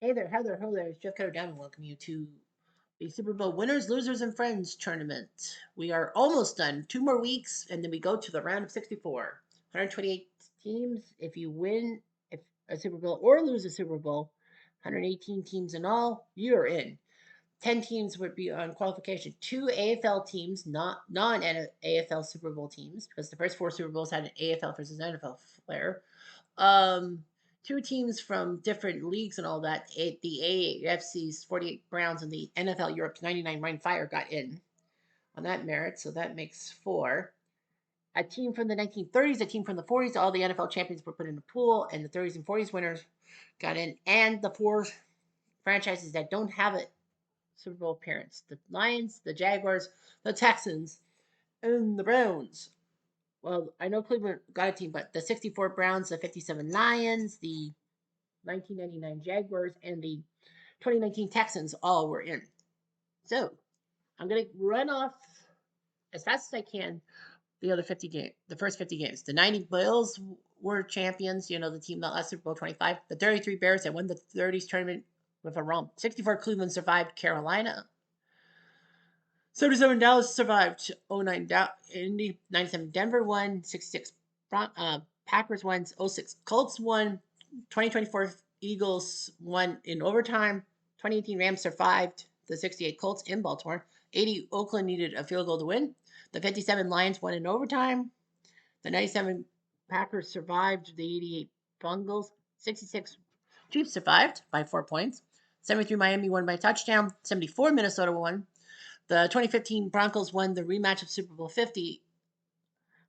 Hey there, Heather, hello there. It's Jeff Cutter Down and welcome you to the Super Bowl Winners, Losers, and Friends tournament. We are almost done. 2 more weeks, and then we go to the round of 64. 128 teams. If you win if a Super Bowl or lose a Super Bowl, 118 teams in all, you're in. 10 teams would be on qualification. Two AFL teams, not non AFL Super Bowl teams, because the first four Super Bowls had an AFL versus NFL flair. Um, Two teams from different leagues and all that. The AFC's 48 Browns and the NFL Europe's 99 Rhine Fire got in on that merit, so that makes four. A team from the 1930s, a team from the 40s, all the NFL champions were put in the pool, and the 30s and 40s winners got in, and the four franchises that don't have a Super Bowl appearance: the Lions, the Jaguars, the Texans, and the Browns. Well, I know Cleveland got a team, but the 64 Browns, the 57 Lions, the 1999 Jaguars, and the 2019 Texans all were in. So I'm going to run off as fast as I can the other 50 games, the first 50 games. The 90 Bills were champions, the team that lost Super Bowl 25. The 33 Bears that won the 30s tournament with a romp. 64 Cleveland survived Carolina. 77 Dallas survived 09 Indy. 97 Denver won. 66 Packers won. 06 Colts won. 2024 Eagles won in overtime. 2018 Rams survived the 68 Colts in Baltimore. 80 Oakland needed a field goal to win. The 57 Lions won in overtime. The 97 Packers survived the 88 Bengals. 66 Chiefs survived by 4 points. 73 Miami won by a touchdown. 74 Minnesota won. The 2015 Broncos won the rematch of Super Bowl 50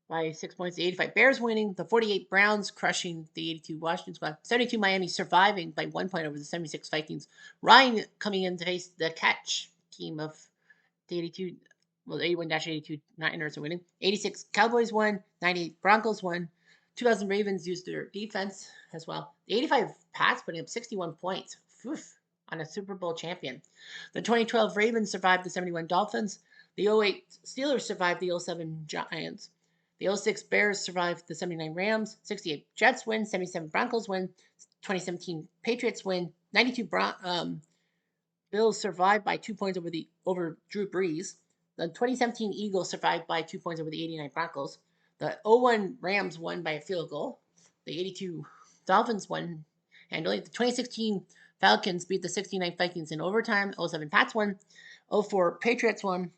by 6 points. The 85 Bears winning. The 48 Browns crushing the 82 Washington squad. 72 Miami surviving by 1 point over the 76 Vikings. Ryan coming in to face the catch team of the 82, well, the 81-82 Niners are winning. 86 Cowboys won. 98 Broncos won. 2000 Ravens used their defense as well. The 85 Pats putting up 61 points. Oof, on a Super Bowl champion. The 2012 Ravens survived the 71 Dolphins. The 08 Steelers survived the 07 Giants. The 06 Bears survived the 79 Rams. 68 Jets win. 77 Broncos win. 2017 Patriots win. 92 Bills survived by 2 points over Drew Brees. The 2017 Eagles survived by 2 points over the 89 Broncos. The 01 Rams won by a field goal. The 82 Dolphins won handily. The 2016 Falcons beat the 69 Vikings in overtime. 07 Pats won. 04 Patriots won.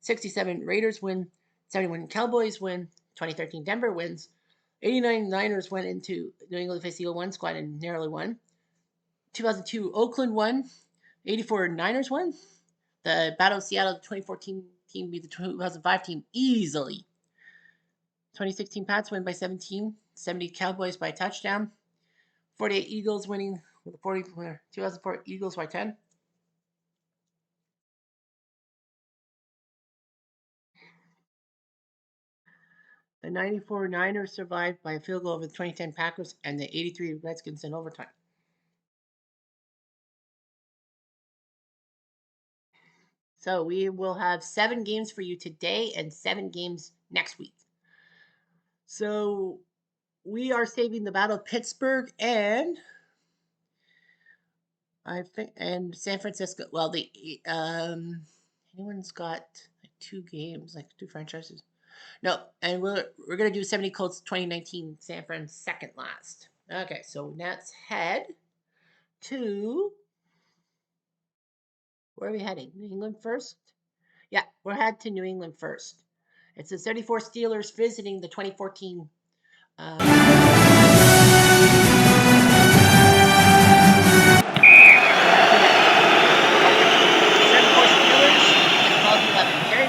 67 Raiders win. 71 Cowboys win. 2013 Denver wins. 89 Niners went into New England to face the 01 squad and narrowly won. 2002 Oakland won. 84 Niners won. The Battle of Seattle 2014 team beat the 2005 team easily. 2016 Pats win by 17. 70 Cowboys by a touchdown. 48 Eagles winning with the 2004 Eagles by 10. The 94 Niners survived by a field goal over the 2010 Packers and the 83 Redskins in overtime. So we will have 7 games for you today and 7 games next week. So we are saving the Battle of Pittsburgh and I think and San Francisco. Well, the anyone's got like 2 games, like 2 franchises. No, and we're gonna do 70 Colts 2019 San Fran second last. Okay, so let's head to where are we heading? New England first? Yeah, we're headed to New England first. It's the 34 Steelers visiting the 2014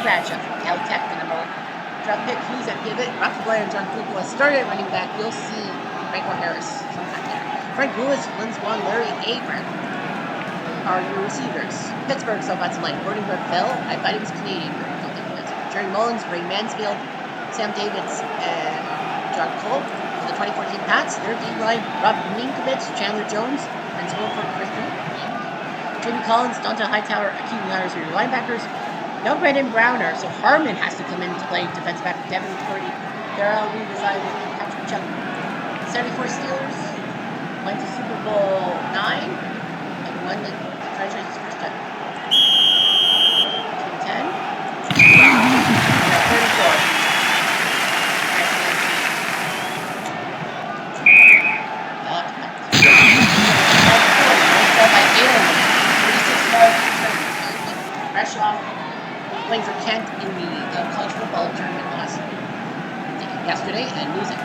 Bradshaw from Caltech, the number 1 draft pick. Who's at pivot? Rocky Blair and John Kukoc started at running back. You'll see Franco Harris sometime there. Frank Lewis, Lynn Swan, Larry Abram are your receivers. Pittsburgh's offensive line. Gordon Bell, I thought he was Canadian. Jerry Mullins, Ray Mansfield, Sam Davids, and John Cole. For the 2014 Pats, their D-line, Rob Minkovich, Chandler Jones, and Wilford Christian. Jimmy Collins, Donta Hightower, Akeem Myers are your linebackers. No Brendan Browner, so Harmon has to come in to play defense back. Devin Purdy, Darrell Redesign, and Patrick Chung. 74 Steelers went to Super Bowl 9 and off playing for Kent in the college football tournament yesterday and losing.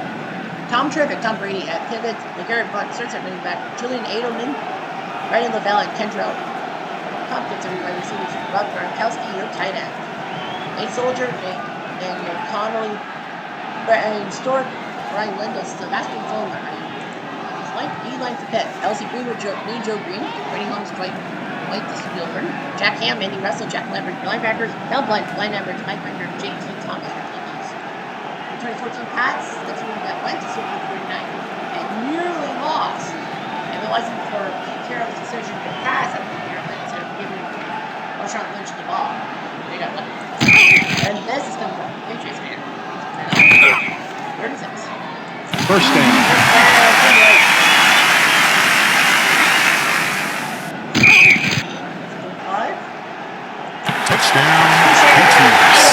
Tom Brady at pivot. LeGarrette Blunt starts at running back. Julian Edelman, Ryan Lavelle, and Kendrell Hopkins are your wide receivers. Rob Gronkowski, your tight end. Nate Soldier, Daniel Connolly, Brian Stork, Brian Lindis, Sebastian Vollmer. He lines the pit. Elsie Greenwood, Joe Green, Brady Holmes, Dwight White, Spielberg, Jack Ham, Andy Russell, Jack Lambert, linebackers, Mel Blind members, Mike Rinder, James Lee Thomas, the 2014 Pats, that's when that went to Super Bowl 49 and nearly lost. If it wasn't for Pete Carroll's decision to pass at the year instead of giving Marshawn Lynch the ball, they got lucky. And this is coming from Patriots fan. 36. First down. Touchdown, Patriots.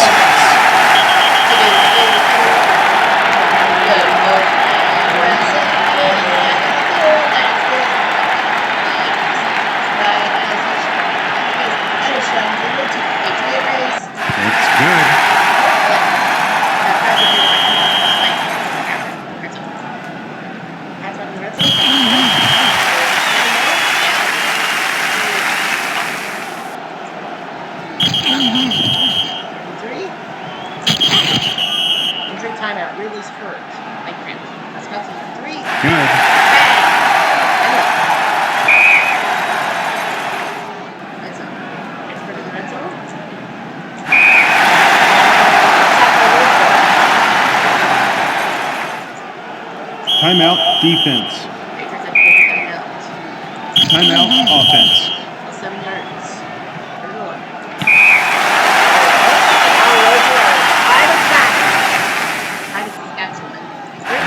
It's good. Injury timeout. Ridley's hurt. Like cramp. That's about to 3. Good. Red zone. Expert in the red zone. Timeout, defense. Patriots have a timeout. Timeout, offense. 7 yards. Third and 1.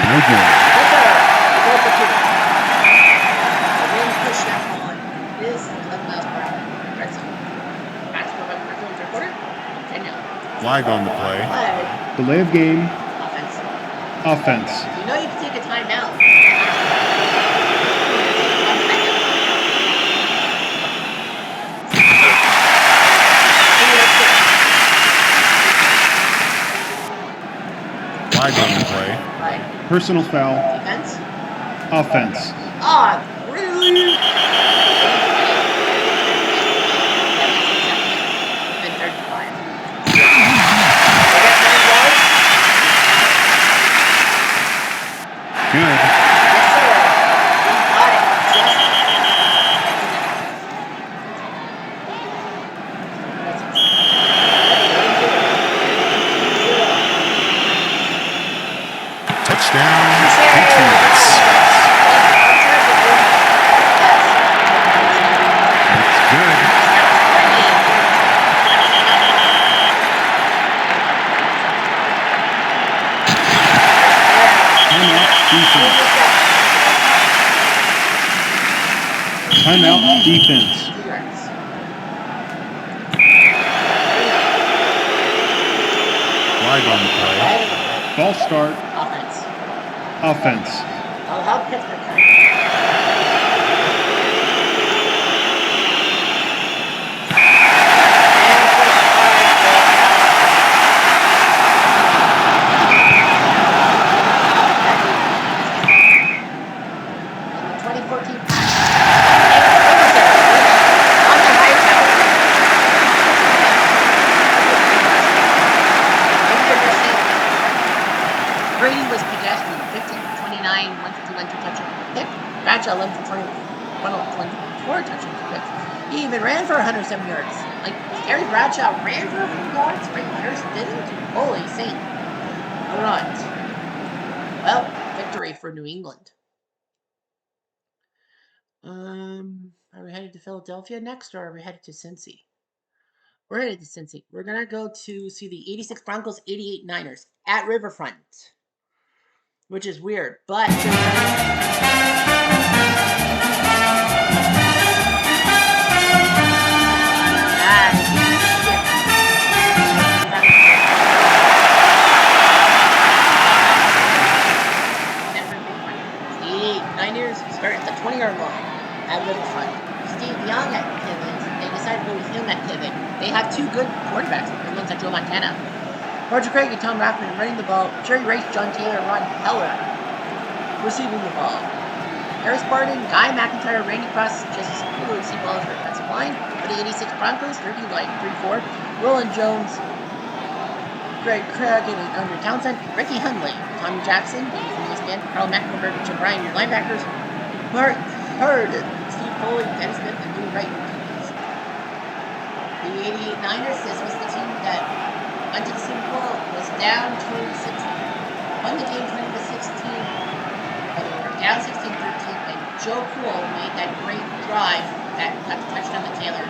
No good. Flag on the play. Delay of game. Offense. You know you can take a timeout. Flag on the play. Personal foul. Defense. Offense. Really? And 35. Good. Yes, sir. We got it. Touchdown, Patriots. That's good. Timeout, defense. Flag on the play. False start. Offense. I'll help Pittsburgh. Brady was pedestrian, 15-29, 151, 2 touchdown pick. Bradshaw 11 for 24 touchdowns pick. He even ran for 107 yards. Like Gary Bradshaw ran for 100 yards, Ray Myers didn't. Holy saint! All right. Well, victory for New England. Are we headed to Philadelphia next, or are we headed to Cincy? We're headed to Cincy. We're gonna go to see the 86 Broncos, 88 Niners at Riverfront. Which is weird, but Niners start at the 20-yard line at Riverfront. Steve Young at pivot. they decided to go with him at pivot. They have two good quarterbacks, the ones at Joe Montana. Roger Craig and Tom Rathman running the ball. Jerry Rice, John Taylor, Ron Heller receiving the ball. Harris Barden, Guy McIntyre, Randy Cross, Justice Kulu, and Steve Wallace for defensive line. For the 86 Broncos, 3-4. Roland Jones, Greg Craig, and Andre Townsend. Ricky Hunley, Tommy Jackson, David from ESPN, Carl McNamara, Jim Bryan, your linebackers. Mark Hurd, Steve Foley, Dennis Smith, and Louis Wright. The 88 Niners, this was the team that went to the Super Bowl, was down 26, won the game 20-16, but they were down 16-13, and Joe Cool made that great drive that got the touchdown to Taylor.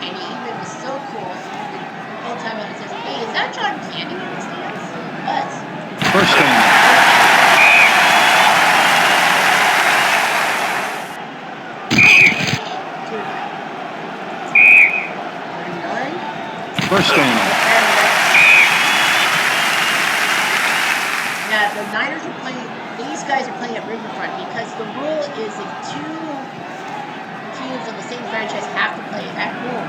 And he even was so cool, the whole time when he says, "Hey, is that John Candy in the stands?" It was. First down. First down. Yeah, the Niners are playing, these guys are playing at Riverfront because the rule is if two teams of the same franchise have to play at home,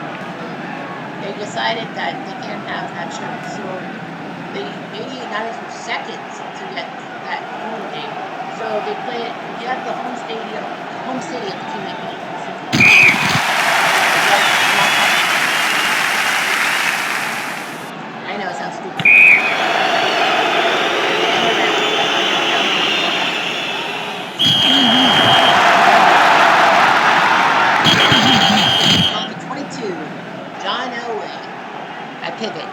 they decided that they can't have that shirt. So the 88 Niners were seconds to get that home game. So they play it at the home stadium, home city of the team they play. I know, it sounds stupid. On the 22, John Elway at pivot.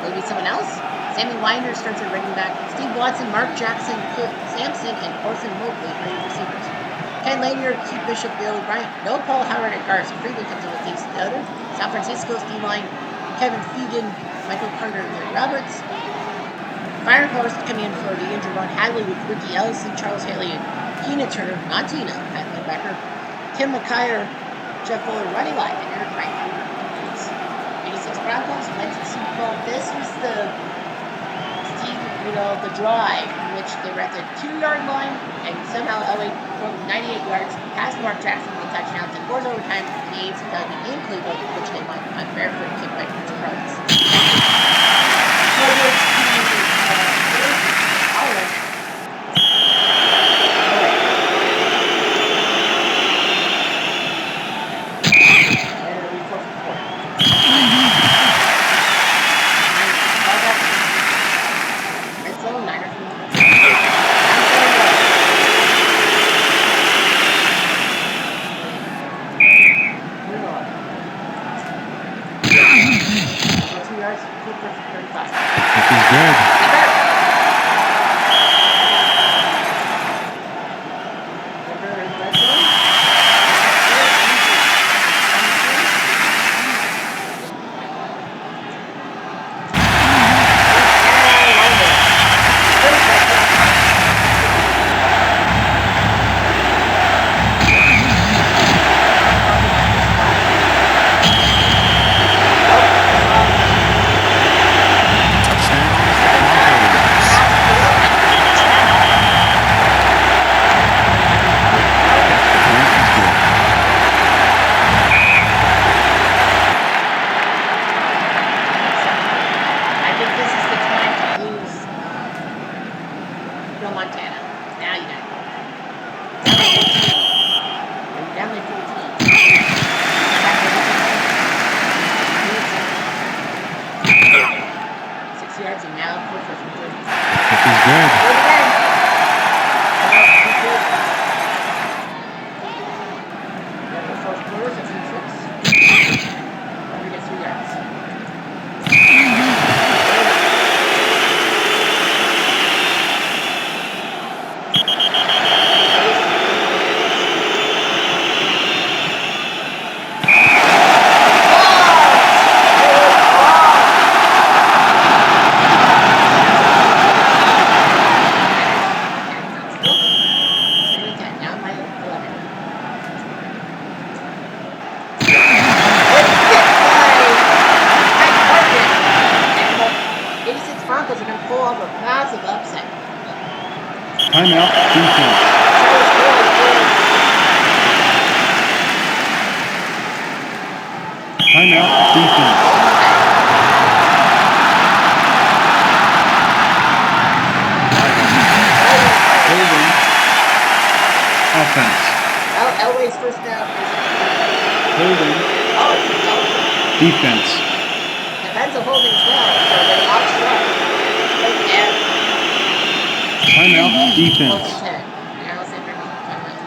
Maybe someone else? Sammy Winder starts at running back. Steve Watson, Mark Jackson, Kurt Sampson, and Orson Mobley are your receivers. Ken Lanier, Keith Bishop, Bill Bryant. No Paul Howard at guard. So Friedman comes in with these the other. San Francisco's D-line, Kevin Fegan, Michael Carter, and Larry Roberts. Fire Powers coming in for the injured Ron Hadley with Ricky Ellison, Charles Haley, and Tina Turner, not Tina, at linebacker. Tim McKyer, Jeff Fuller running line, and Eric Wright. 86 Broncos went to the Super Bowl. This was the team, the drive in which they were at the 2-yard line, and somehow LA broke 98 yards, past Mark Jackson with touchdowns, and goes overtime in the AFC Duggan in Cleveland, which they won on barefoot kick by Chris Carlos. Timeout, defense. Timeout. Defense. Holding. Offense. Elway's first down. Holding. Oh, it's no. Defense. Depends on holding as well. So they're offside. And Timeout. Defense. fourth and 10. Now it's entering timeout.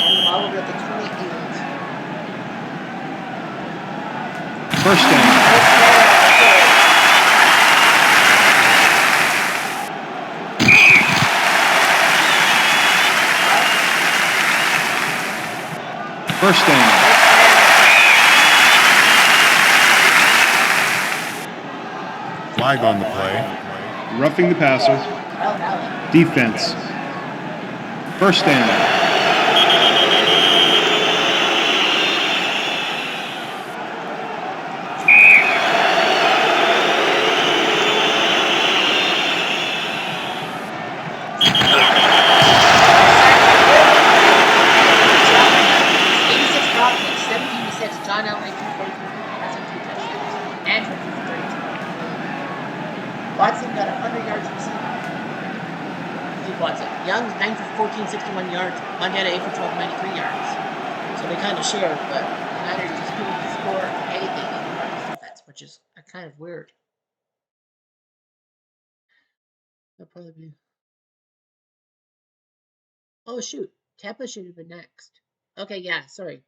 And the ball will be at the 28. First down. First down. Flag on the play. Roughing the passer. Defense. First down. John Elway, 243, passing 2 touchdowns. Andrew, 232. Watson got 100 yards receiving. Steve Watson. Young's 9 for 14, 61 yards. Montana 8 for 12, 93 yards. So they kind of share, but the Niners just couldn't score anything in the Cardinals defense, which is kind of weird. They'll probably be. Oh, shoot. Tampa should have been next. Okay, yeah, sorry.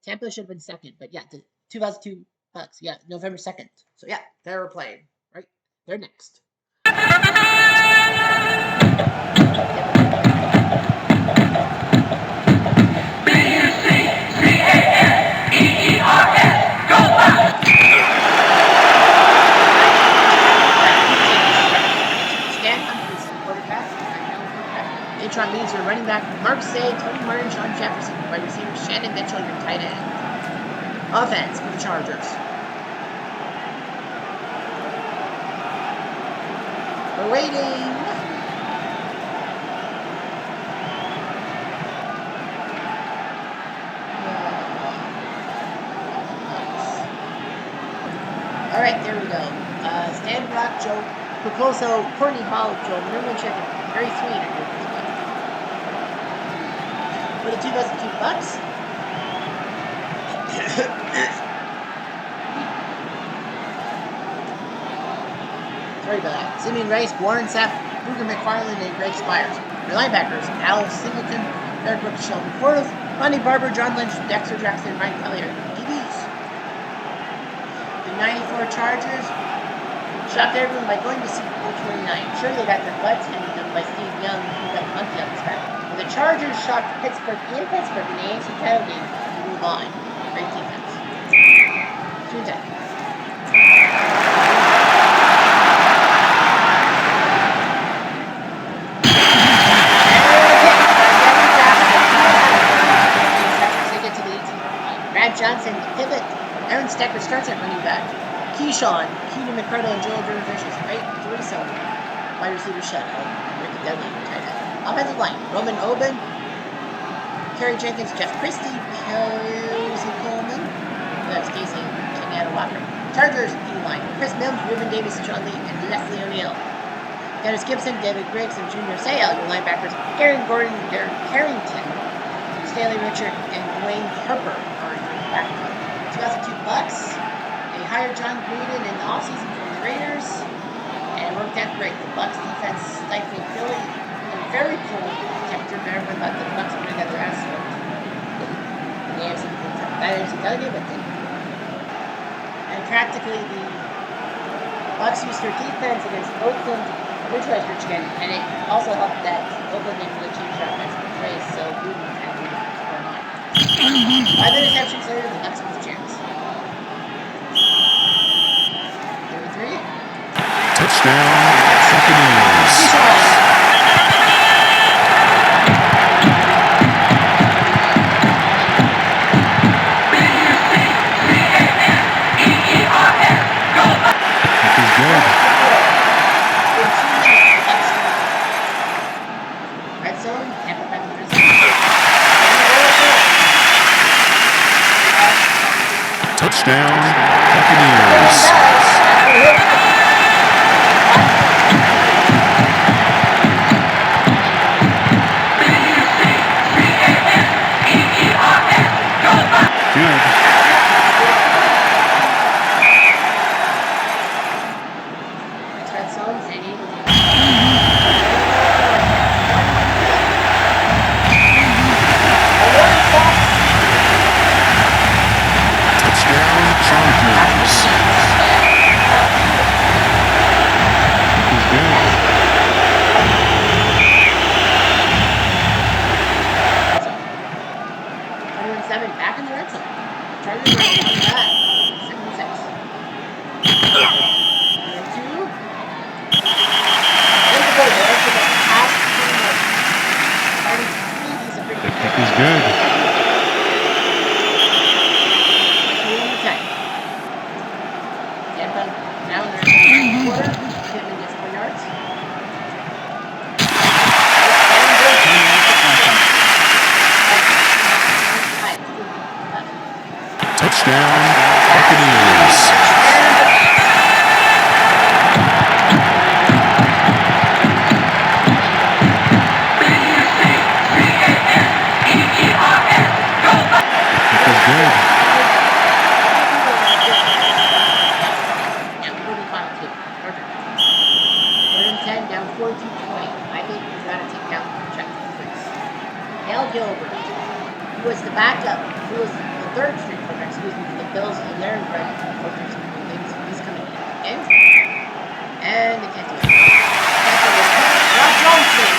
Tampa should have been second, but yeah, the 2002 Bucks, yeah, November 2nd. So yeah, they were playing, right? They're next. B-U-C-C-A-N-E-E-R-S, go back! Stan Humphries, quarterback. Trny November, running back. Mark Say, Tony Martin, Sean Jefferson, wide receiver Shannon Mitchell, your tight end. Offense for the Chargers. We're waiting. All right, there we go. Stan Brock, Joe Picoso, Courtney Hall, Joe Newman, very sweet. For the 2002 Bucks. Sorry about that. Simeon Rice, Warren Sapp, Booger McFarland, and Greg Spires. Your linebackers, Al Singleton, Eric Brooks, Sheldon Portals, Ronnie Barber, John Lynch, Dexter Jackson, Ryan Kelly, DBs. The 94 Chargers shocked everyone by going to Super Bowl 29. Sure, they got their butts handed to them by Steve Young, who got a monkey on his back. But the Chargers shocked Pittsburgh in the AFC title game to move on. Great defense. 2-10. Brad Johnson, pivot. Aaron Stecker starts at running back. Keyshawn, Keenan McCardle, and Joel Durden-Fishes. Right threesome. Wide receiver shutout. Ricky Dudley, tight end. Offensive line. Roman Oben, Kerry Jenkins, Jeff Christie, Kelsey Coleman. That's Casey Kenyatta Walker. Chargers, D-line. Chris Mims, Ruben Davis, John Lee, and Leslie O'Neal. Dennis Gibson, David Griggs, and Junior Seau. Your linebackers. Aaron Gordon, Derek Carrington, Stanley Richard, and Dwayne Harper are your backfield. 2002 Bucks. They hired John Gruden in the offseason from the Raiders, and it worked out great. The Bucks defense stifling Philly, and very cool protector. Everyone thought the Bucks were going to get their ass whipped in the AFC title game, but didn't. And practically the Bucks used their defense against Oakland, which was Michigan, and it also helped that Oakland didn't really change their offensive plays, so Gruden had to score 9. 5 interceptions later, the Bucks with a chance. 33. Touchdown, Buccaneers. Touchdown, Buccaneers. Good. Red zones, they need to Touchdown, Chargers. He's good. 21-7, back in the red zone. Chargers are on that. 2nd and 6. And 2. There's the goal there for the pass. He's a big The kick is good. 10. Tampa now in the quarter. Pittman gets 4 yards. Touchdown, Buccaneers. The kick is good. Yeah, we're moving on to Perfect. 3rd and 10, down 42-20. I think we've got to take down check defense. Hal Gilbert. He was the backup. He was the 3rd string quarterback, excuse me, for the Bills, and they're ready for things. He's coming in. And they can't do it. Rob Johnson.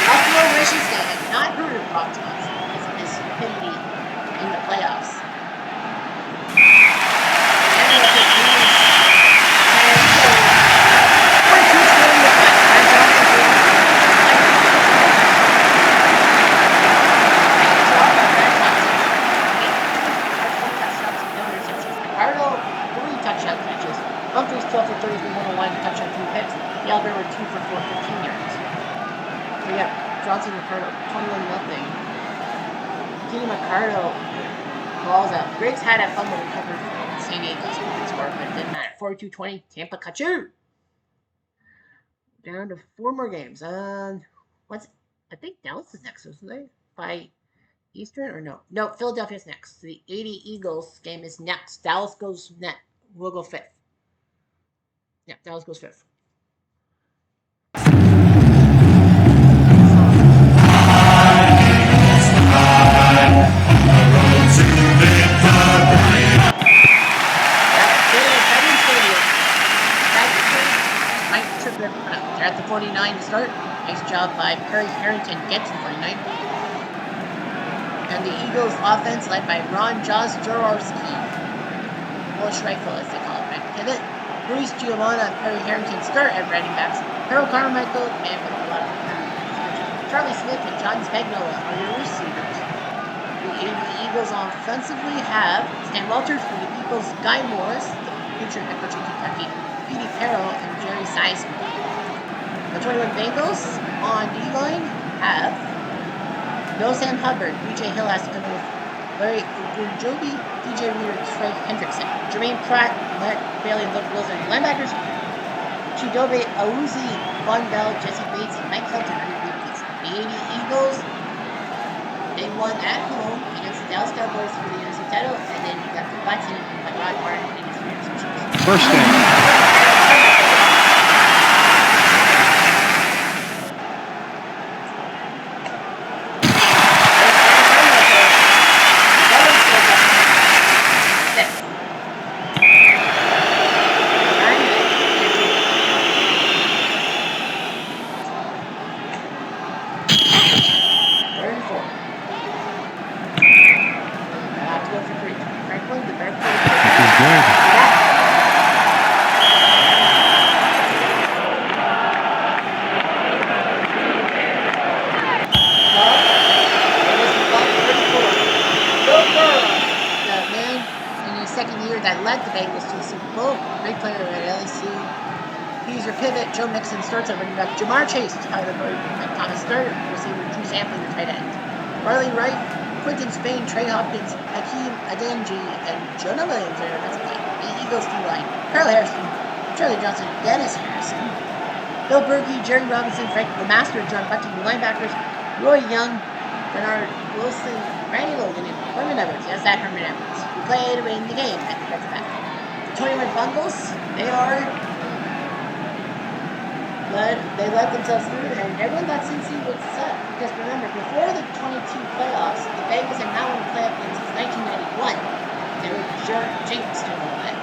Buffalo wishes they had not heard of Rob Johnson because of his stupidity in the playoffs. Humphreys 12 for 33, 101, touchdown, 3 picks. Yelver were 2 for 4, 15 yards. So yeah, Johnson Ricardo, 21-0. Kenny Ricardo balls out. Griggs had a fumble recovered from San Diego's moving score, but it didn't matter. 42-20, Tampa cut you. Down to 4 more games. I think Dallas is next, isn't they? By Eastern or no? No, Philadelphia's next. The 80 Eagles game is next. Dallas goes next. We'll go 5th. Yeah, Dallas goes 5th. They're at the 49 to start. Nice job by Perry Harrington gets the 49. And the Eagles offense led by Ron Jaworski. Polish rifle, as they call it, right? Pivot. Luis Giovanna and Perry Harrington start at running backs. Harold Carmichael and with a lot of Charlie Smith and John Spagnola are your receivers. The Eagles offensively have Stan Walters for the Eagles, Guy Morris, the future head coach of Kentucky, Petey Perro, and Jerry Seisman. The 21 Bengals on D-line have Bill Sam Hubbard, B.J. Hill has to come with Larry Ogunjobi, DJ Reader, Trey Hendrickson, Jermaine Pratt, Matt Bailey, Luke Wilson, linebackers, Chidobe Awuzie, Von Bell, Jesse Bates, and Mike Hilton are your rookies. The 80 Eagles, they won at home against the Dallas Cowboys for the NFC title, and then you got the Watson and Rod Martin in his reactions. First down. Joe Mixon starts at running back. Jamar Chase, Tyler Boyd, Mike Thomas third. Receiver Drew Sampley, the tight end. Marley Wright, Quinton Spain, Trey Hopkins, Hakeem Adenji, and Jonah Williams are defensively. The Eagles D-line, Carl Harrison, Charlie Johnson, Dennis Harrison, Bill Berkey, Jerry Robinson, Frank LeMaster, John Bunting, the linebackers, Roy Young, Bernard Wilson, Randy Logan, and Herman Edwards. Yes, that Herman Edwards, who played in the game at defensive back. The 21 Bungles, they led themselves through, and everyone thought Cincy was set. Because remember, before the 22 playoffs, the Bengals had not won a playoff game since 1991. They were jinxed a little bit.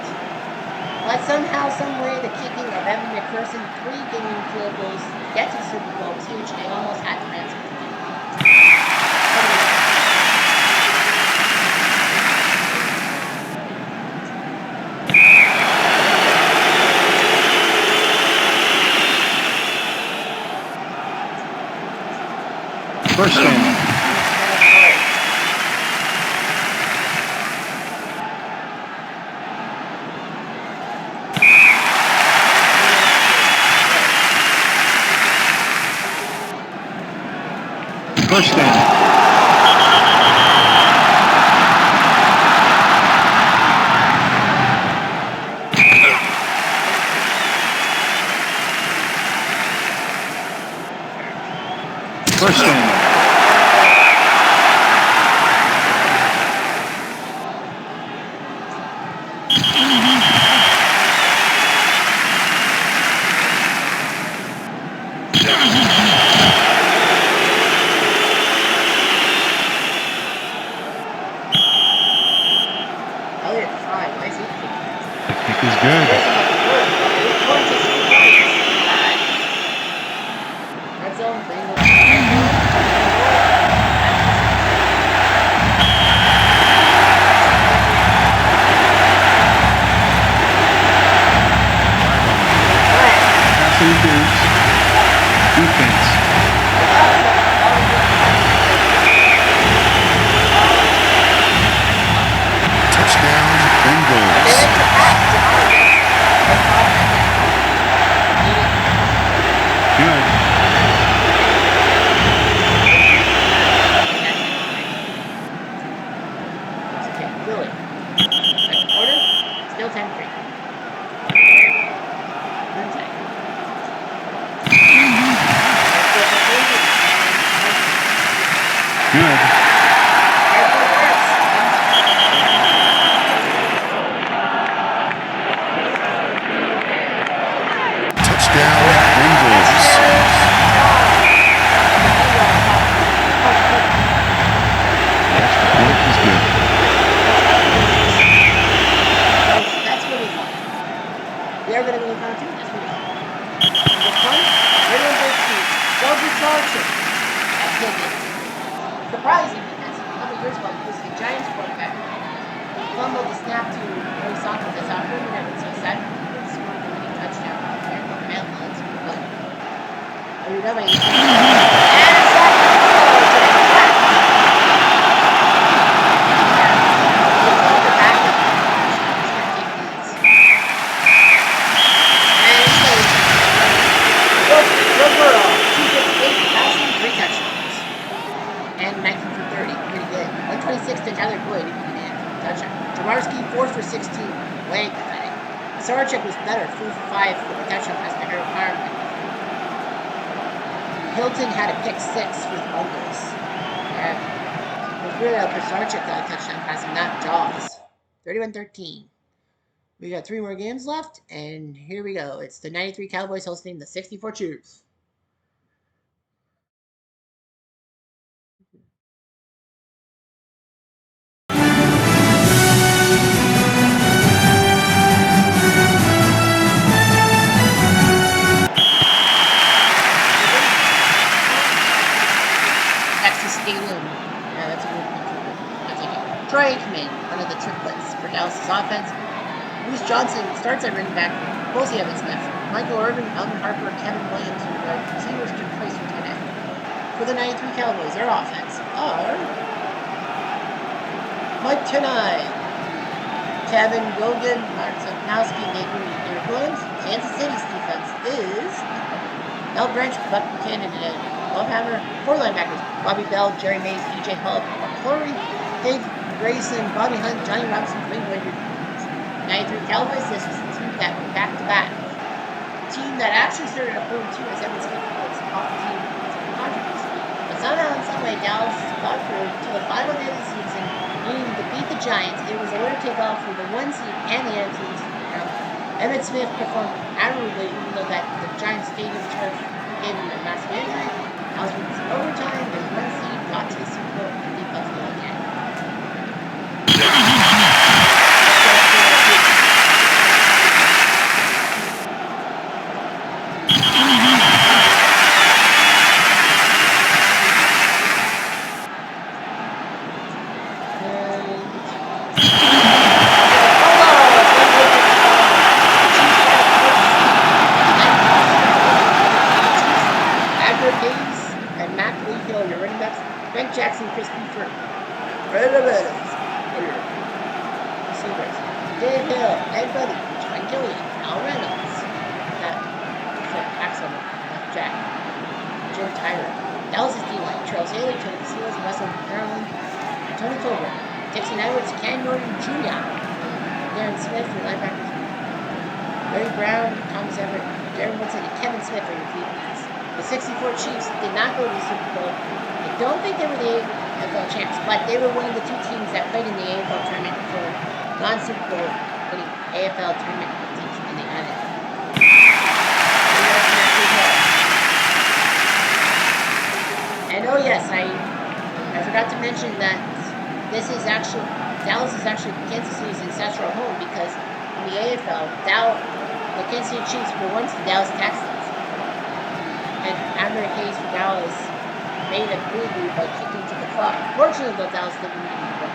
But somehow, some way, the kicking of Evan McPherson, 3 game field goals to get to the Super Bowl was huge. They almost had to ransom the game. First down. First down. First down. We got 3 more games left, and here we go. It's the 93 Cowboys hosting the 64 Chiefs. Texas Stadium. Yeah, that's a good one. I'll take it. Troy Aikman, one of the triplets for Dallas' offense. Bruce Johnson starts at running back. Posey Evans Smith, Michael Irvin, Alvin Harper, Kevin Williams, and receivers to replace for tight end. For the 93 Cowboys, their offense are Mike Trny, Kevin Gogan, Mark Sapnowski, Nate Rooney, Derek Williams. Kansas City's defense is Mel Branch, Buck Buchanan, and Love Hammer. 4 linebackers: Bobby Bell, Jerry Mays, E.J. Hubb, Corey, Dave Grayson, Bobby Hunt, Johnny Robinson, Dwayne Wade. 93 Cowboys, this was the team that went back-to-back. The team that actually started at 4-2 as Evan Smith was off the team with some controversy. But somehow, in some way, Dallas got through to the final day of the season, needing to beat the Giants. It was a winner-take-all for the 1 seed and the NFC East. Evan Smith performed admirably, even though that the Giants stadium turf gave him a massive injury. Dallas wins overtime, and 1 seed got to the Super Bowl and beat Buffalo again. Jackson, Chris Buford, receivers, Dave Hill, Ed Buddy, John Gillian, Al Reynolds, Axel, Jack, Jim Tyler, Dallas' D-line, Charles Haley, Tony Casillas, Russell Maryland, Tony Colbert, Dixon Edwards, Ken Norton Jr., Darren Smith, your linebackers, Larry Brown, Thomas Everett, Darren Woodson, and Kevin Smith are your DBs. The 64 Chiefs did not go to the Super Bowl. I don't think they were the AFL champs, but they were one of the 2 teams that played in the AFL tournament for non-Super Bowl winning AFL tournament teams in the island. And oh yes, I forgot to mention that Dallas is actually Kansas City's ancestral home, because in the AFL, the Kansas City Chiefs were once the Dallas Texans. And Admiral Hayes for Dallas made a boo-boo by kicking to the clock. Fortunately, though, Dallas didn't need to work.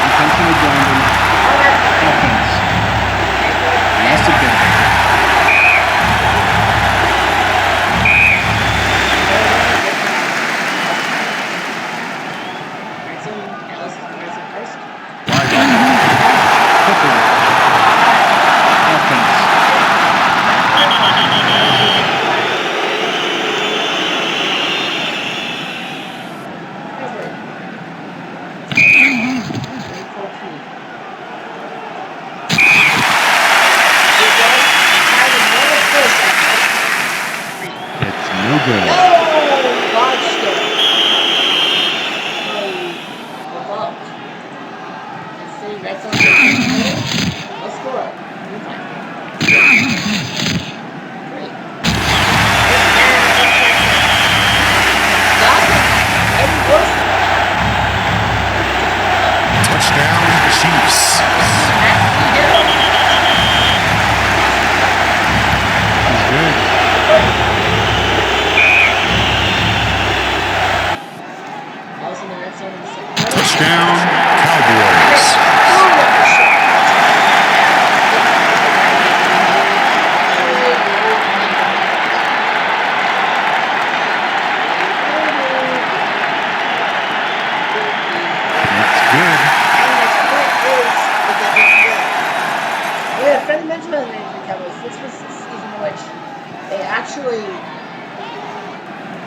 Intentionally blinding. Offense. Massive damage.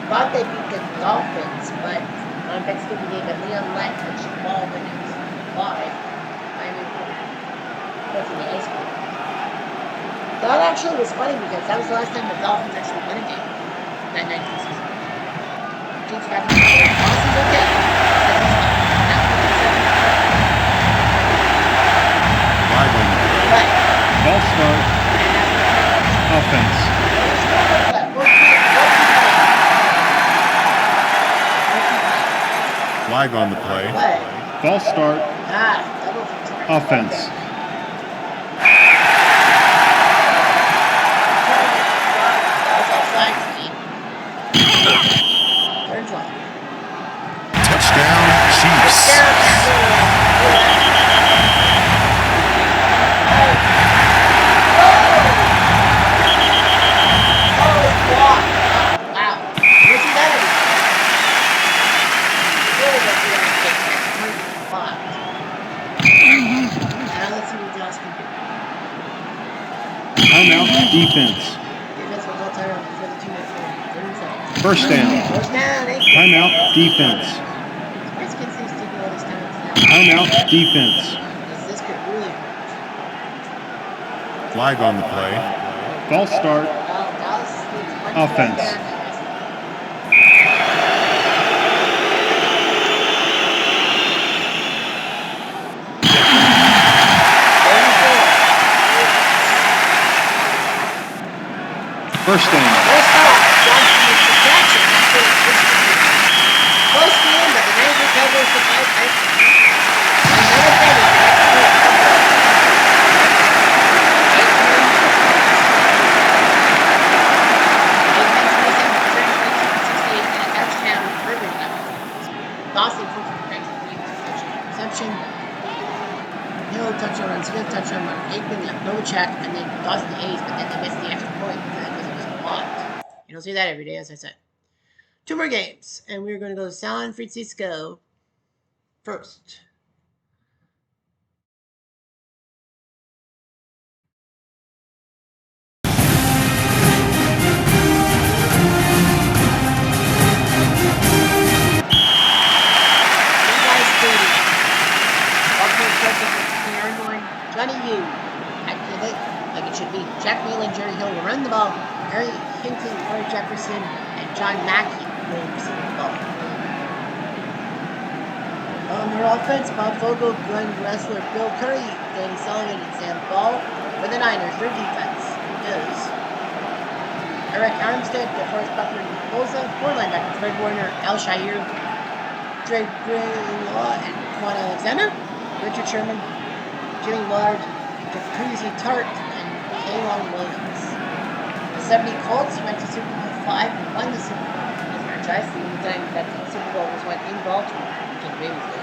Thought they beat the Dolphins, but on Thanksgiving Day, but Leon Lett touched the ball when it was live. I mean, from the high school. That actually was funny because that was the last time the Dolphins actually won a game that 19th season. Chiefs got the ball. Boston's okay. Ball start. Offense. Flag on the play. False start. Offense. Touchdown, Chiefs. Timeout. Defense. Defense will call timeout before the 2-minute warning. 30 seconds. First down. First down. Timeout. Defense. Redskins seems to taking all these timeouts now. Timeout. Defense. This could really hurt. Flag on the play. False start. Well, Dallas needs one Offense. first down. First down. First off, Johnson makes the catch, and that's what it's supposed to be. Close game, but the Niners recovers the 5 points. Another penalty. Dawson for reception. Hill touchdown on Smith, touchdown on Aikman, Novacek, and then Dawson Hayes, but then they missed the extra point because it was blocked. You don't see that every day, as I said. 2 more games, and we're going to go to San Francisco first. Johnny U, activate like it should be. Jack Whelan, Jerry Hill will run the ball. Harry Hinton, Corey Jefferson, and John Mackey will receive the ball. On their offense, Bob Vogel, Glenn Wrestler, Bill Curry, Danny Sullivan, and Sam Ball. For the Niners, their defense is Eric Armstead, DeForest Buckner, Bosa, 4 linebackers, Fred Warner, Al Shire, Dre Greenlaw, and Quan Alexander, Richard Sherman, Jimmy Ward, Jacuzzi Tart, and Kaylon Williams. The 70 Colts went to Super Bowl 5 and won the Super Bowl in the franchise. The only time that the Super Bowl was won in Baltimore, which is Ravens did.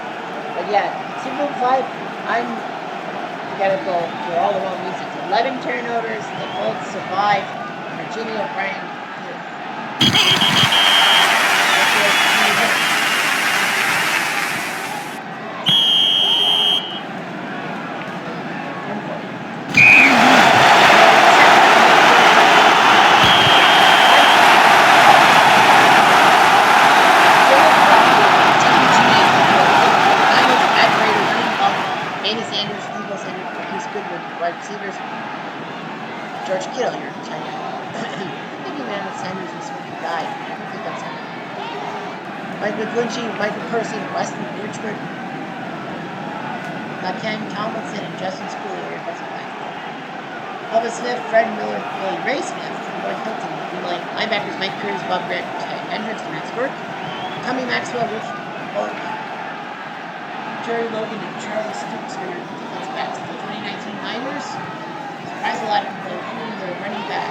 But yeah, Super Bowl 5, we gotta go for all the wrong reasons. 11 turnovers, the Colts survive. Virginia O'Brien. Receivers, George Kittle here in China. I think Emmanuel Sanders was when he died. I don't think that's him. Mike McGlinchey, Michael Person, Weston Richmond, Ken Tomlinson, and Justin Schooley are your defensive line. Elvis Smith, Fred Miller, Billy Ray Smith, Roy Hilton, linebackers Mike Pierce, Bob Grant, Ted Hendricks, and Max Burke, Tommy Maxwell, Rich Bulk, Jerry Logan, and Charlie Stoops are your defensive backs. The 2019 Niners surprised a lot of people, including their running back.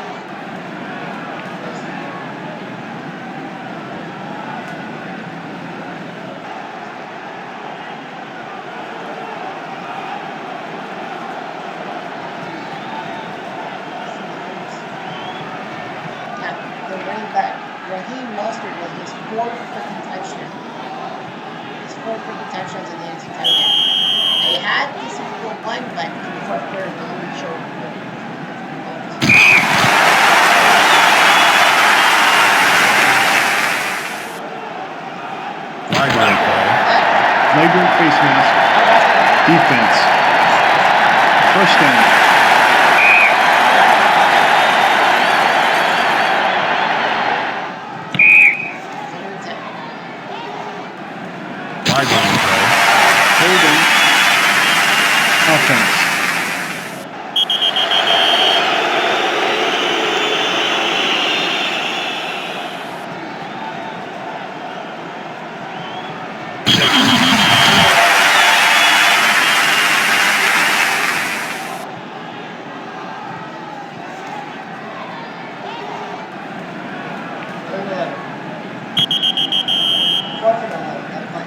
The running back, Raheem Mostert, was his 4th freaking touchdown. His 4 freaking touchdowns in the NFC title game. They had the Super Bowl 1, but in the 4th quarter, the only showed Flagrant face mask. Defense. First down. Holding. Offense.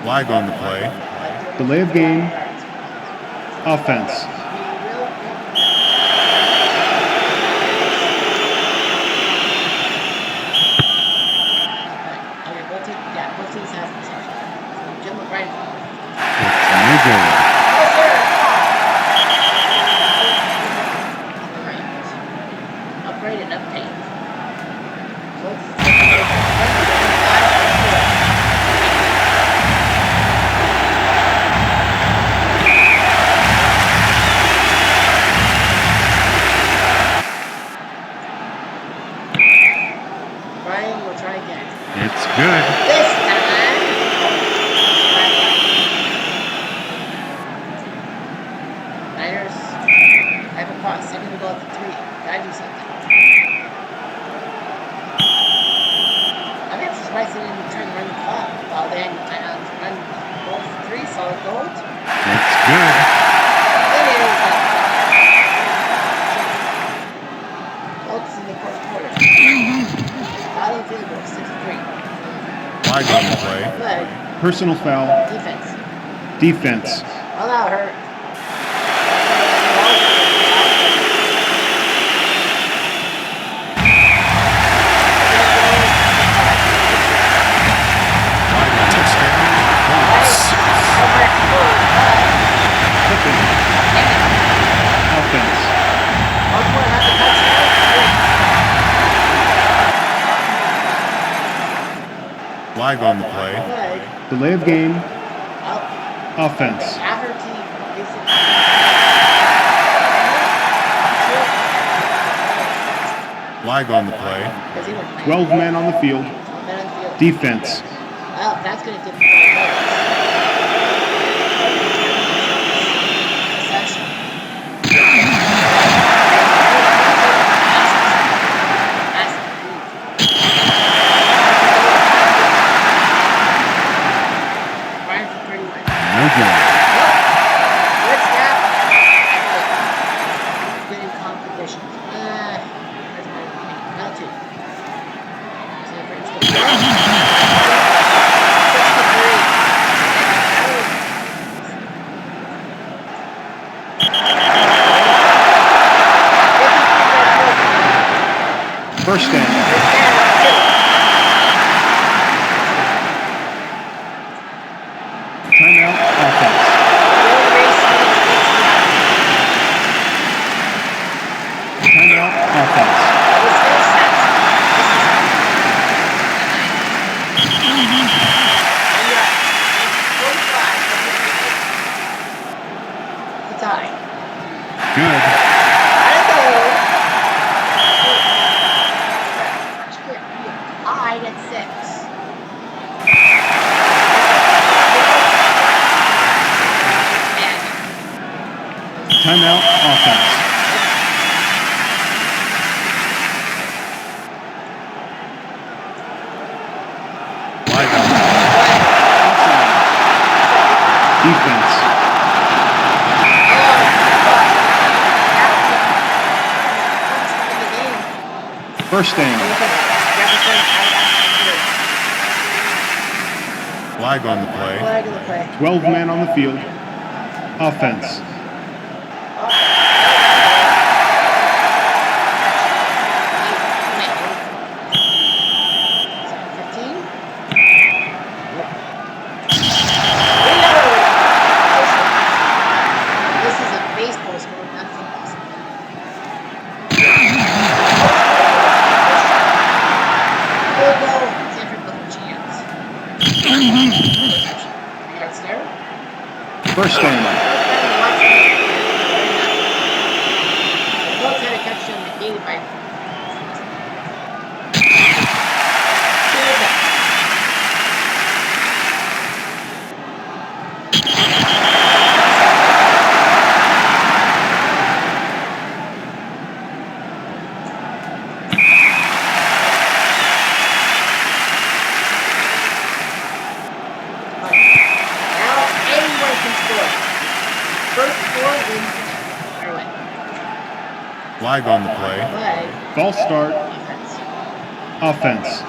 Flag on the play. Delay of game. Offense. upgrade and update. Brian, we'll try again. It's good. This time. Niners have a cross. They're going to go up to 3. Gotta do something. I'm not surprised they didn't try to run the clock. Well, then run both 3 solid gold. It's good. It is. Colts in the fourth quarter. Bottom field goal, 6-3. Flag on the play. Good. Personal foul. Defense. Defense. Allow her. Offense. Flag on the play. Delay of game. Offense. After team, Flag on the play. 12 men on the field. Defense. Well, that's going to give me 5 No good. What's that? Good in competition. Now 2. San Francisco. 63. First down. Timeout. Offense. Timeout. Offense. Tie. Good. Tied at 6. Timeout. Offense. Flag on the play. Defense. First down. Flag on the play. 12 men on the field. Offense. First down. Flag on the play. False start. Offense.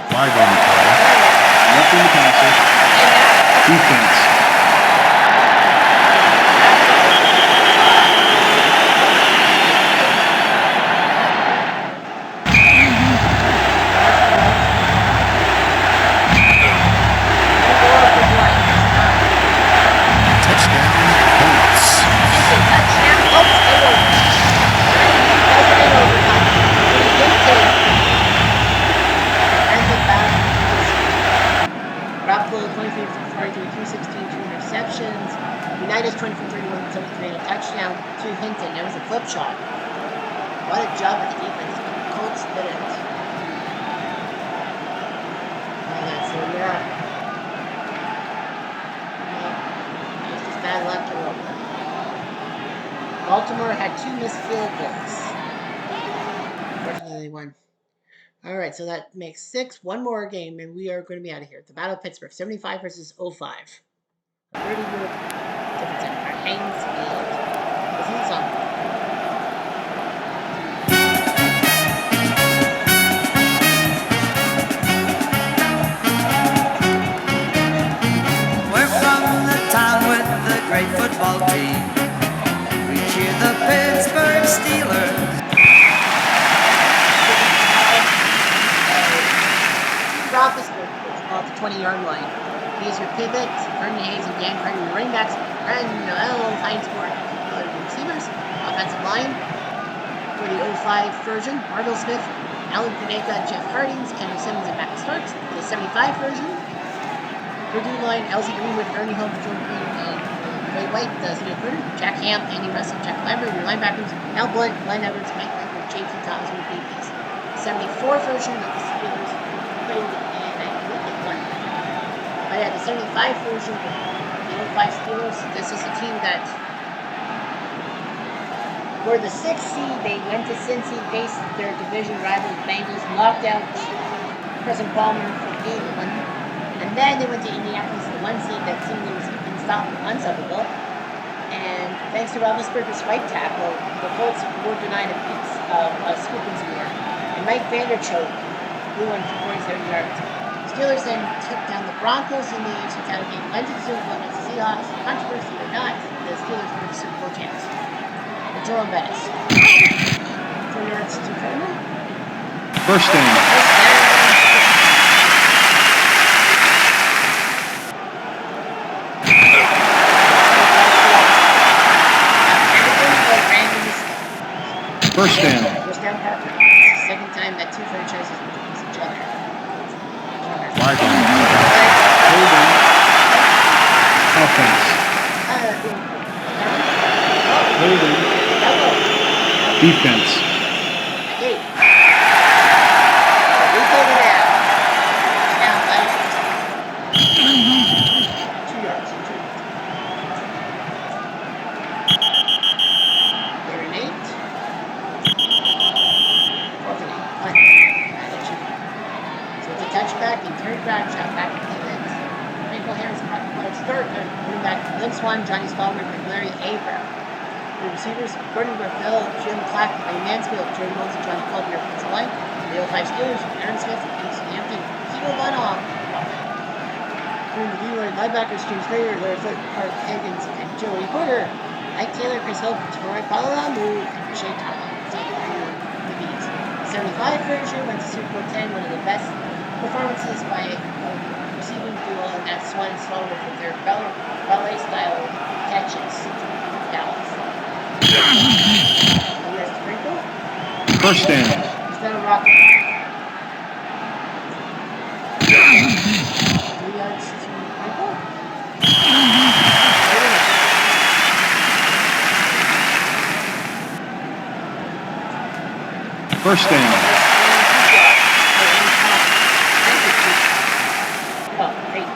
Flag on the play. Nothing to pass it. Defense. interceptions. Unitas 24-31, 73, a touchdown to Hinton. That was a flip shot. What a job at the defense. The Colts didn't. So yeah. It's just bad luck to roll. Baltimore had 2 missed field goals. Unfortunately, they won. All right, so that makes 6. One more game, and we are going to be out of here. The Battle of Pittsburgh, 75 versus 05. A pretty good difference at Haynes Field. This is the song. We're from the town with the great football team. We cheer the Pittsburgh Steelers. Roethlisberger off the 20-yard line. He's your pivot. Vernon Hayes and Dan Carter, your running backs. Trny November, Heinzborg, receivers. Offensive line for the 05 version. Marvel Smith, Alan Kaneka, Jeff Hardings, Kendall Simmons, and Matt Starks. The 75 version. Purdue line, Elsie Greenwood, Ernie Holmes, Jordan Green, and Ray White, the senior recruiter. Jack Ham, Andy Russell, Jack Lambert, your linebackers. Al Blunt, Glenn Edwards, Mike Lambert, J.P. Thomas, and DBs. 74 version of the Steelers. And I believe they won. But yeah, the 75 version of the 05 Steelers, this is a team that were the 6th seed. They went to Cincy, faced their division rivals Bengals, knocked out Preston Palmer for game 1. And then they went to Indianapolis, the 1 seed that seemed unstoppable. And thanks to Roethlisberger's right tackle, the Colts were denied a scoop and score. And Mike Vanderchoke blew one for 47 yards. Steelers then took down the Broncos in the AFC title game, went to the Super Bowl against the Seahawks. Controversy or not, the Steelers were the Super Bowl champs. The Jerome Bettis. 4 yards to Turner. First down. First down. First down, Parker. It's the second time that 2 franchises went against each other. Flag on. Holding. Offense. Holding. Defense. Hey. We pulled it out. Now, 2 yards. 3rd and 8. 4th and 8. So it's a touchback and turn back, shot back to defense. Michael Harris, start, running back, Lynn Swan, Johnny Spallman, and Larry Abram. The receivers, Gordon Garfield, Jim Clack, Ray Mansfield, Jordan Wilson, Johnny Club, your offensive line. The 05 Steelers, Aaron Smith, Kingston Hampton, Kilo Von Off. During the Leroy linebackers, James Slater, Larry Foote, Clark Higgins, and Joey Porter. Mike Taylor, Chris Hope, Troy Polamalu, and Shea Thomas. The Bees. 75 version went to Super Bowl 10, one of the best performances by a receiving duo, and that's Swan and Slower with their ballet-style catches. Dallas. First down. Instead of rocket. 3 yards to Michael. First down. Oh, 8.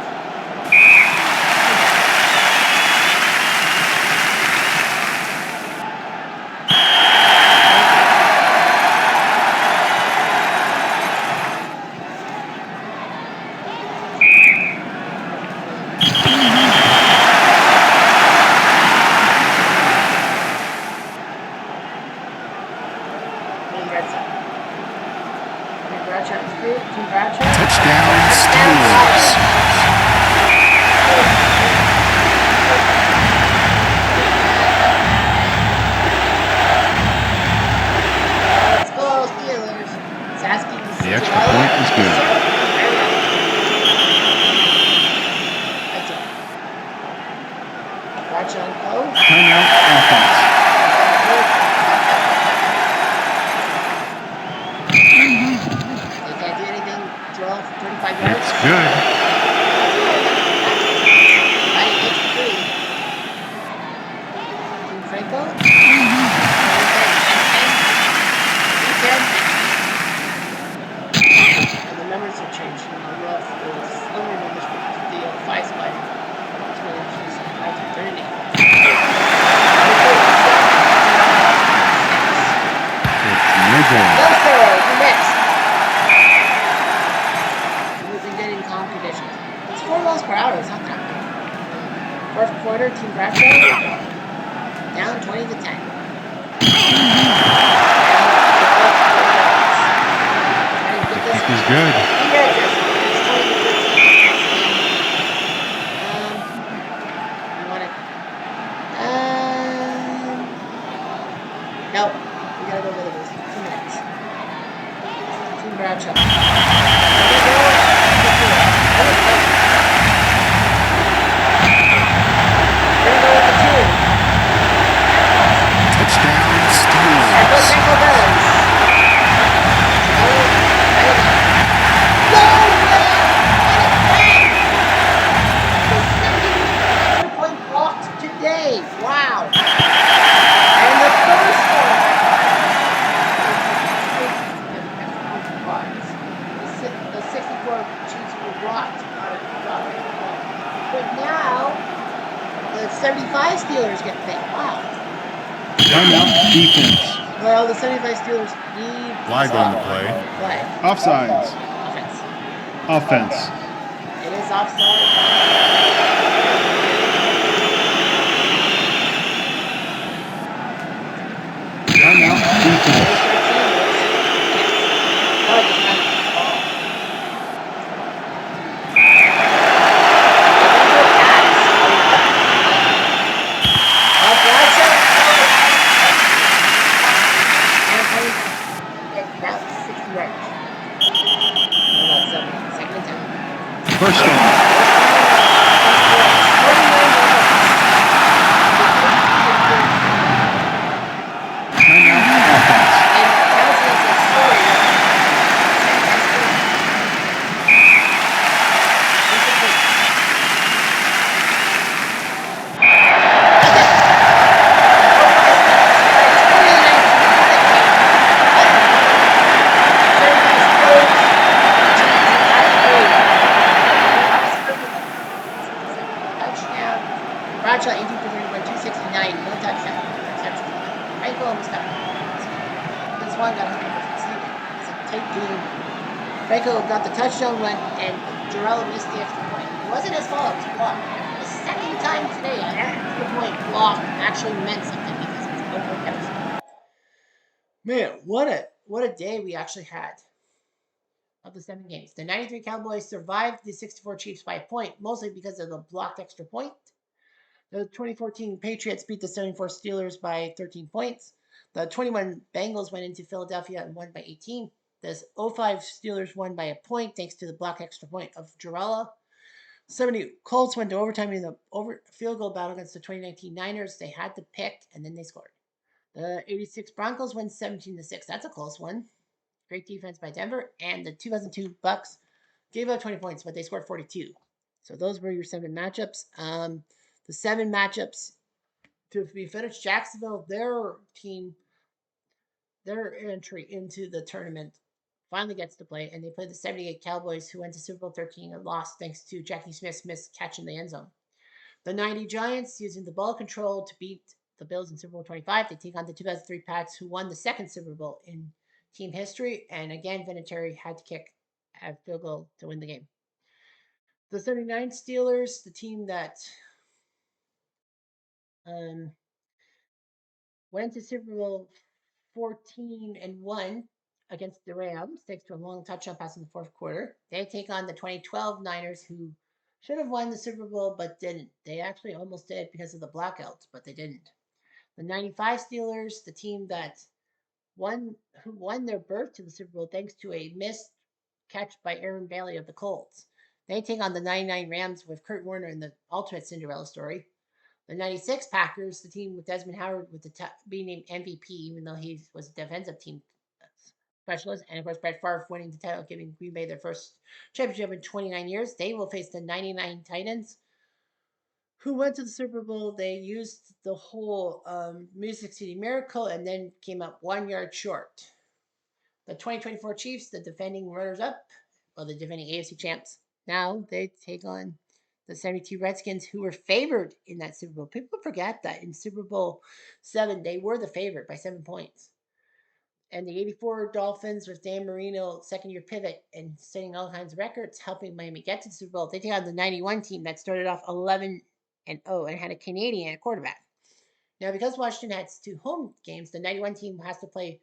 Touchdown, Steelers. Let's go, Steelers. Saski's. The extra point is good. That's it. Bradshaw and Poe. Timeout offense. They can't do anything. 12, 35 yards. That's good. Right, it's 3. Fourth quarter, Team Bradshaw down 20-10. The kick is good. Nope. We gotta go with it. 2 minutes. Team Bradshaw. Touchdown, Steelers. Today. Wow. And the first one. The 64 Chiefs were blocked out of the block. But now the 75 Steelers get picked. Wow. Timeout, defense. Well, the 75 Steelers need Flag on the play. Flag. Offsides. Offense. Offense. It is offside. Timeout, defense. First down. Bradshaw 18 for 31, 269, no touchdown. Franco almost got this one got 100% receiving. It's a tight game. Franco got the touchdown run, and Jarrell missed the extra point. It wasn't his fault, it was blocked. For the second time today, an extra point block actually meant something because it's overcounted. Man, what a day we actually had. Of the 7 games. The 93 Cowboys survived the 64 Chiefs by a point, mostly because of the blocked extra point. The 2014 Patriots beat the 74 Steelers by 13 points. The 21 Bengals went into Philadelphia and won by 18. The 05 Steelers won by a point thanks to the block extra point of Jarrella. 70 Colts went to overtime in the field goal battle against the 2019 Niners. They had to pick, and then they scored. The 86 Broncos won 17-6. That's a close one. Great defense by Denver. And the 2002 Bucks gave up 20 points, but they scored 42. So those were your 7 matchups. The 7 matchups to be finished. Jacksonville, their team, their entry into the tournament finally gets to play, and they played the 78 Cowboys, who went to Super Bowl 13 and lost thanks to Jackie Smith's missed catch in the end zone. The 90 Giants, using the ball control to beat the Bills in Super Bowl 25, they take on the 2003 Pats, who won the second Super Bowl in team history, and again, Vinatieri had to kick a field goal to win the game. The 79 Steelers, the team that went to Super Bowl 14 and won against the Rams, thanks to a long touchdown pass in the fourth quarter. They take on the 2012 Niners, who should have won the Super Bowl but didn't. They actually almost did because of the blackouts, but they didn't. The 95 Steelers, the team that won their berth to the Super Bowl thanks to a missed catch by Aaron Bailey of the Colts. They take on the 99 Rams with Kurt Warner in the ultimate Cinderella story. The 96 Packers, the team with Desmond Howard with being named MVP, even though he was a defensive team specialist. And of course, Brett Favre winning the title, giving Green Bay their first championship in 29 years. They will face the 99 Titans, who went to the Super Bowl. They used the whole Music City Miracle and then came up 1 yard short. The 2024 Chiefs, the defending runners-up, the defending AFC champs, now they take on the 72 Redskins, who were favored in that Super Bowl. People forget that in Super Bowl 7, they were the favorite by 7 points. And the 84 Dolphins with Dan Marino, second-year pivot, and setting all kinds of records, helping Miami get to the Super Bowl. They take on the 91 team that started off 11 and had a Canadian at quarterback. Now, because Washington has 2 home games, the 91 team has to play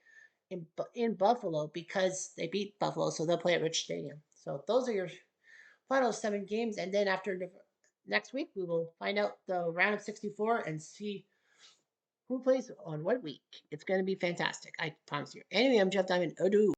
in Buffalo because they beat Buffalo, so they'll play at Rich Stadium. So those are your final 7 games, and then after next week, we will find out the round of 64 and see who plays on what week. It's going to be fantastic, I promise you. Anyway, I'm Jeff Diamond. Odoo.